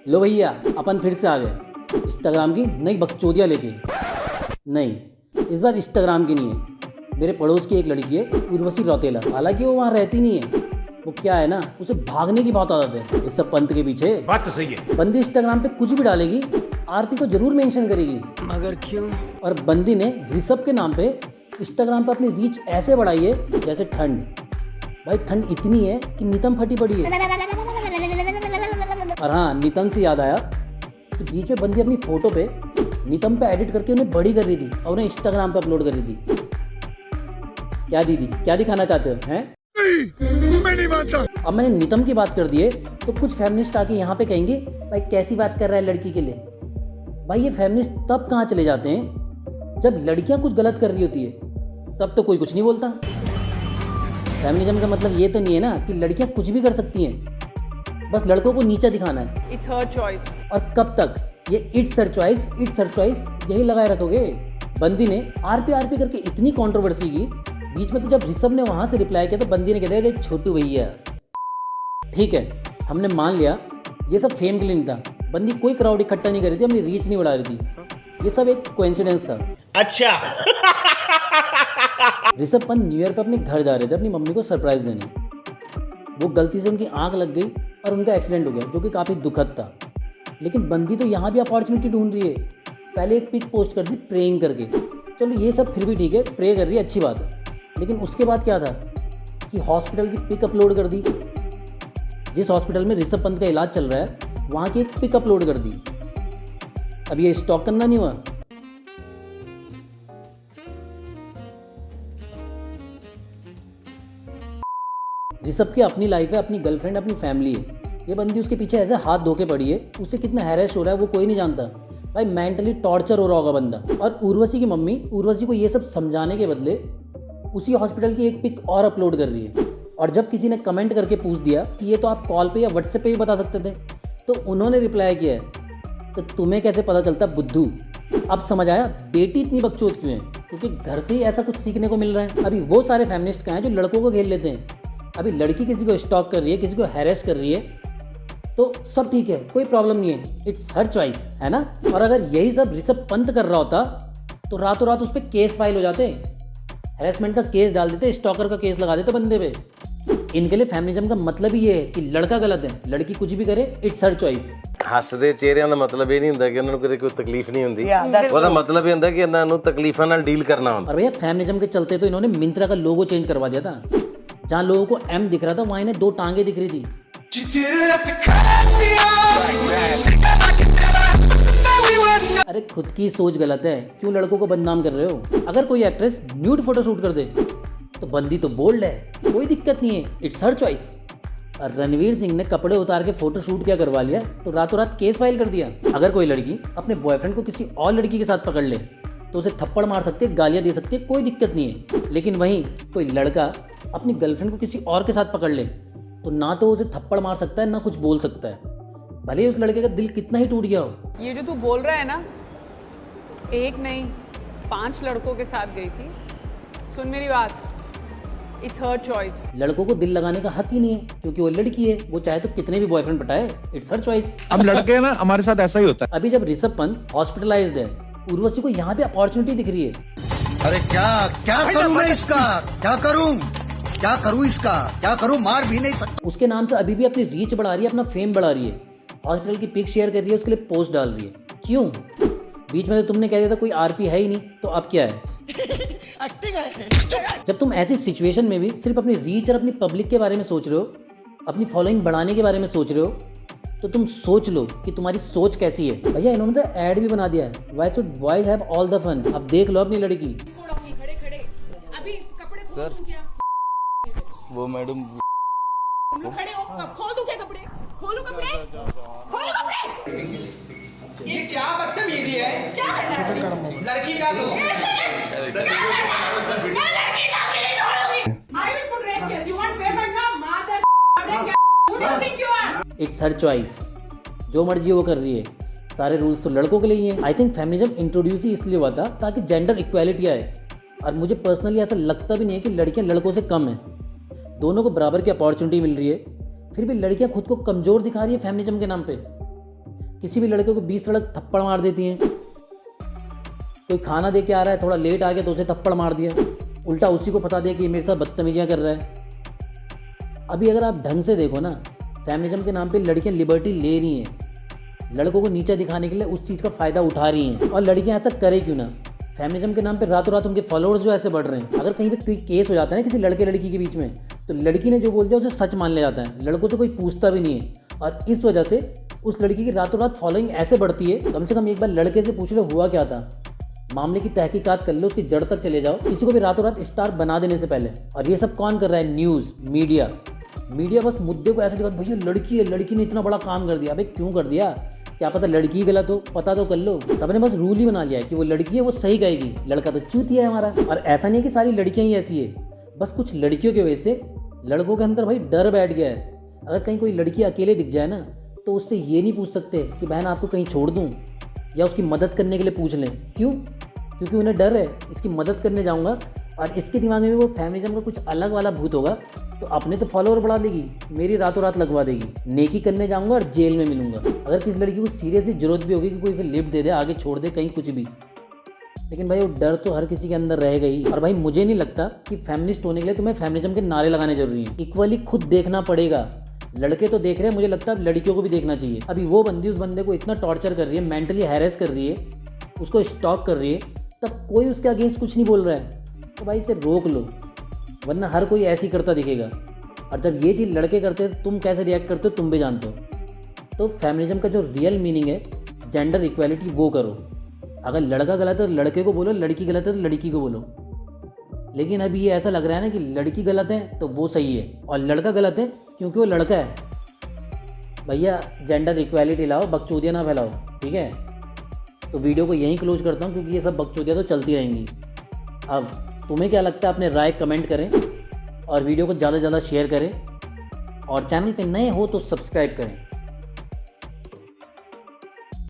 लो भैया, अपन फिर से आ गए इंस्टाग्राम की नई बकचोदियाँ लेके। नहीं, इस बार इंस्टाग्राम की नहीं है। मेरे पड़ोस की एक लड़की है, उर्वशी रौतेला। हालांकि वो वहाँ रहती नहीं है। वो क्या है ना, उसे भागने की बहुत आदत है इस सब पंत के पीछे। बात तो सही है। बंदी इंस्टाग्राम पे कुछ भी डालेगी, आरपी को जरूर मेंशन करेगी। मगर क्यों? और बंदी ने ऋषभ के नाम पे इंस्टाग्राम पे अपनी रीच ऐसे बढ़ाई है जैसे ठंड। भाई ठंड इतनी है कि नितम फटी पड़ी है। और हाँ, नितम से याद आया कि बीच में बंदी अपनी फोटो पे नितम पे एडिट करके उन्हें बड़ी कर रही थी और उन्हें इंस्टाग्राम पे अपलोड कर रही थी। क्या दीदी, क्या दिखाना चाहते हो हैं? मैं नहीं मानता। अब मैंने नितम की बात कर दी है तो कुछ फेमिनिस्ट आके यहाँ पे कहेंगे भाई कैसी बात कर रहा है लड़की के लिए। भाई ये फेमिनिस्ट तब कहाँ चले जाते हैं जब लड़कियाँ कुछ गलत कर रही होती है, तब तो कोई कुछ नहीं बोलता। फेमिनिज्म का मतलब ये तो नहीं है ना कि लड़कियाँ कुछ भी कर सकती हैं, बस लड़कों को नीचा दिखाना है। It's her choice. और कब तक ये इट्स हर चॉइस यही लगाए रखोगे? बंदी ने आरपी करके इतनी कंट्रोवर्सी की, बीच में तो जब ऋषभ ने वहां से रिप्लाई किया तो बंदी ने कह दिया, अरे छोटू भैया ठीक है, हमने मान लिया ये सब फेम के लिए नहीं था। बंदी कोई क्राउड इकट्ठा नहीं कर रही थी, अपनी रीच नहीं बढ़ा रही थी। ये सब एक कोइंसिडेंस था। अच्छा। ऋषभ पंत न्यू ईयर पर अपने घर जा रहे थे अपनी मम्मी को सरप्राइज देने। वो गलती से उनकी आंख लग गई और उनका एक्सीडेंट हो गया, जो कि काफ़ी दुखद था। लेकिन बंदी तो यहाँ भी अपॉर्चुनिटी ढूंढ रही है। पहले एक पिक पोस्ट कर दी प्रेइंग करके, चलो ये सब फिर भी ठीक है, प्रे कर रही है, अच्छी बात है। लेकिन उसके बाद क्या था कि हॉस्पिटल की पिक अपलोड कर दी। जिस हॉस्पिटल में ऋषभ पंत का इलाज चल रहा है वहाँ की एक पिक अपलोड कर दी। अब ये स्टॉक करना नहीं हुआ। ऋषभ की अपनी लाइफ है, अपनी गर्लफ्रेंड, अपनी फैमिली है। ये बंदी उसके पीछे ऐसे हाथ धो के पड़ी है, उसे कितना हैरेस हो रहा है वो कोई नहीं जानता। भाई मेंटली टॉर्चर हो रहा होगा बंदा। और उर्वशी की मम्मी उर्वशी को ये सब समझाने के बदले उसी हॉस्पिटल की एक पिक और अपलोड कर रही है। और जब किसी ने कमेंट करके पूछ दिया कि ये तो आप कॉल पे या व्हाट्सएप पे भी बता सकते थे, तो उन्होंने रिप्लाई किया है, तो तुम्हें कैसे पता चलता बुद्धू? अब समझ आया बेटी इतनी बकचोद क्यों है, क्योंकि घर से ही ऐसा कुछ सीखने को मिल रहा है। अभी वो सारे फेमिनिस्ट कहाँ हैं जो लड़कों को घेर लेते हैं? अभी लड़की किसी को स्टॉक कर रही है, किसी को हैरेस कर रही है, तो सब ठीक है, कोई प्रॉब्लम नहीं है, इट्स हर चॉइस, है ना? और अगर यही सब ऋषभ पंत कर रहा होता तो रातों रात उस पर केस फाइल हो जाते, हैरेसमेंट का केस डाल देते, स्टॉकर का केस लगा देते बंदे पे। इनके लिए फेमिनिज्म का मतलब ही ये है कि लड़का गलत है, लड़की कुछ भी करे, इट्स हर चॉइस। ਹੱਸਦੇ ਚਿਹਰਿਆਂ ਦਾ ਮਤਲਬ ਇਹ ਨਹੀਂ ਹੁੰਦਾ ਕਿ ਉਹਨਾਂ ਨੂੰ ਕਦੇ ਕੋਈ ਤਕਲੀਫ ਨਹੀਂ ਹੁੰਦੀ। ਉਹਦਾ ਮਤਲਬ ਇਹ ਹੁੰਦਾ ਕਿ ਇਹਨਾਂ ਨੂੰ ਤਕਲੀਫਾਂ ਨਾਲ ਡੀਲ करना ਹੁੰਦਾ। और भैया फेमिनिज्म के चलते तो इन्होंने मिंत्रा का लोगो चेंज करवा दिया था। जहाँ लोगों को एम दिख रहा था वहाँ इन्हें 2 टांगे दिख रही थी। अरे खुद की सोच गलत है, क्यों लड़कों को बदनाम कर रहे हो? अगर कोई एक्ट्रेस न्यूड फोटो शूट कर दे तो बंदी तो बोल्ड है, कोई दिक्कत नहीं है, इट्स हर चॉइस। और रणवीर सिंह ने कपड़े उतार के फोटो शूट क्या करवा लिया तो रातों रात केस फाइल कर दिया। अगर कोई लड़की अपने बॉयफ्रेंड को किसी और लड़की के साथ पकड़ ले तो उसे थप्पड़ मार सकती है, गालियाँ दे सकती है, कोई दिक्कत नहीं है। लेकिन वहीं कोई लड़का अपनी गर्लफ्रेंड को किसी और के साथ पकड़ ले तो ना तो उसे थप्पड़ मार सकता है, ना कुछ बोल सकता है, भले ही उस लड़के का दिल कितना ही टूट गया हो। ये जो तू बोल रहा है ना, एक नहीं 5 लड़कों के साथ गई थी। सुन मेरी बात, इट्स हर चॉइस। लड़कों को दिल लगाने का हक ही नहीं है क्योंकि वो लड़की है, वो चाहे तो कितने भी बॉयफ्रेंड पटाए, इट्स हर चॉइस। हम लड़के हैं ना, हमारे साथ ऐसा ही होता है। अभी जब ऋषभ पंत हॉस्पिटलाइज्ड है, उर्वशी को यहाँ पे अपॉर्चुनिटी दिख रही है। अरे क्या क्या करूं मैं इसका, क्या करूं इसका, क्या करूं? मार भी नहीं सकता। उसके नाम से अभी भी अपनी रीच बढ़ा रही है, अपना फेम बढ़ा रही है, हॉस्पिटल की पिक शेयर कर रही है, उसके लिए पोस्ट डाल रही है। क्यों? बीच में तो तुमने कह दिया था कोई आरपी है ही नहीं, तो अब क्या है? जब तुम ऐसी सिचुएशन में भी सिर्फ अपनी रीच और अपनी पब्लिक के बारे में सोच रहे हो, अपनी फॉलोइंग बढ़ाने के बारे में सोच रहे हो, तो तुम सोच लो कि तुम्हारी सोच कैसी है। भैया इन्होंने तो ऐड भी बना दिया है, why should boys have all the fun. अब देख लो अपनी लड़की। अभी कपड़े खोल दूं क्या? वो मैडम तुम लोग खड़े हो, खोल दूं क्या कपड़े? खोलो कपड़े, खोलो कपड़े। ये क्या बदतमीजी है? क्या लड़की का तो इट्स हर चॉइस, जो मर्जी वो कर रही है, सारे रूल्स तो लड़कों के लिए ही हैं। आई थिंक फेमिनिज्म इंट्रोड्यूस ही इसलिए हुआ था ताकि जेंडर इक्वालिटी आए। और मुझे पर्सनली ऐसा लगता भी नहीं है कि लड़कियां लड़कों से कम हैं, दोनों को बराबर की अपॉर्चुनिटी मिल रही है। फिर भी लड़कियां खुद को कमज़ोर दिखा रही है फेमिनिज्म के नाम पे। किसी भी लड़के को 20 लड़क थप्पड़ मार देती हैं। कोई खाना दे के आ रहा है, थोड़ा लेट आ गया तो उसे थप्पड़ मार दिया, उल्टा उसी को फंसा दिया कि ये मेरे साथ बदतमीजियाँ कर रहा है। अभी अगर आप ढंग से देखो ना, फेमिनिज्म के नाम पे लड़कियां लिबर्टी ले रही हैं, लड़कों को नीचा दिखाने के लिए उस चीज़ का फ़ायदा उठा रही हैं। और लड़कियां ऐसा करें क्यों ना? फेमिनिज्म के नाम पे रातों रात उनके फॉलोअर्स जो ऐसे बढ़ रहे हैं। अगर कहीं पे कोई केस हो जाता है ना किसी लड़के लड़की के बीच में, तो लड़की ने जो बोल दिया उसे सच मान लिया जाता है, लड़कों से कोई पूछता भी नहीं है। और इस वजह से उस लड़की की रातों रात फॉलोइंग ऐसे बढ़ती है। कम से कम एक बार लड़के से पूछ लो हुआ क्या था, मामले की तहकीकात कर लो, उसकी जड़ तक चले जाओ, किसी को भी रातों रात स्टार बना देने से पहले। और ये सब कौन कर रहा है? न्यूज़ मीडिया बस मुद्दे को ऐसे दिखा, भैया लड़की है, लड़की ने इतना बड़ा काम कर दिया। अबे क्यों कर दिया? क्या पता लड़की गलत हो, पता तो कर लो। सबने बस रूल ही बना लिया है कि वो लड़की है वो सही कहेगी, लड़का तो चूतिया है हमारा। और ऐसा नहीं है कि सारी लड़कियां ही ऐसी है, बस कुछ लड़कियों की वजह से लड़कों के अंदर भाई डर बैठ गया है। अगर कहीं कोई लड़की अकेले दिख जाए ना, तो उससे ये नहीं पूछ सकते कि बहन आपको कहीं छोड़ दूँ, या उसकी मदद करने के लिए पूछ लें। क्यों? क्योंकि उन्हें डर है इसकी मदद करने जाऊँगा और इसके दिमाग में भी वो फेमिनिज्म का कुछ अलग वाला भूत होगा, तो अपने तो फॉलोअर बढ़ा देगी, मेरी रातों रात लगवा देगी। नेकी करने जाऊंगा और जेल में मिलूंगा। अगर किसी लड़की को सीरियसली जरूरत भी होगी कि कोई इसे लिफ्ट दे दे, आगे छोड़ दे कहीं, कुछ भी, लेकिन भाई वो डर तो हर किसी के अंदर रहेगा ही। और भाई मुझे नहीं लगता कि फेमिनिस्ट होने के लिए तुम्हें फेमिनिज्म के नारे लगाने जरूरी हैं। इक्वली खुद देखना पड़ेगा। लड़के तो देख रहे हैं, मुझे लगता है अब लड़कियों को भी देखना चाहिए। अभी वो बंदी उस बंदे को इतना टॉर्चर कर रही है, मेंटली हैरेस कर रही है, उसको स्टॉक कर रही है, तब कोई उसके अगेंस्ट कुछ नहीं बोल रहा है। तो भाई इसे रोक लो, वरना हर कोई ऐसे ही करता दिखेगा। और जब ये चीज़ लड़के करते हैं, तुम कैसे रिएक्ट करते हो तुम भी जानते हो। तो फेमिनिज्म का जो रियल मीनिंग है, जेंडर इक्वालिटी, वो करो। अगर लड़का गलत है तो लड़के को बोलो, लड़की गलत है तो लड़की को बोलो। लेकिन अभी ये ऐसा लग रहा है ना कि लड़की गलत है तो वो सही है, और लड़का गलत है क्योंकि वो लड़का है। भैया जेंडर इक्वालिटी लाओ, बकचोदियाँ ना फैलाओ, ठीक है? तो वीडियो को यहीं क्लोज करता हूँ, क्योंकि ये सब बकचोदियाँ तो चलती रहेंगी। अब तुम्हें क्या लगता है? अपने राय कमेंट करें और वीडियो को ज़्यादा से ज़्यादा शेयर करें, और चैनल पे नए हो तो सब्सक्राइब करें।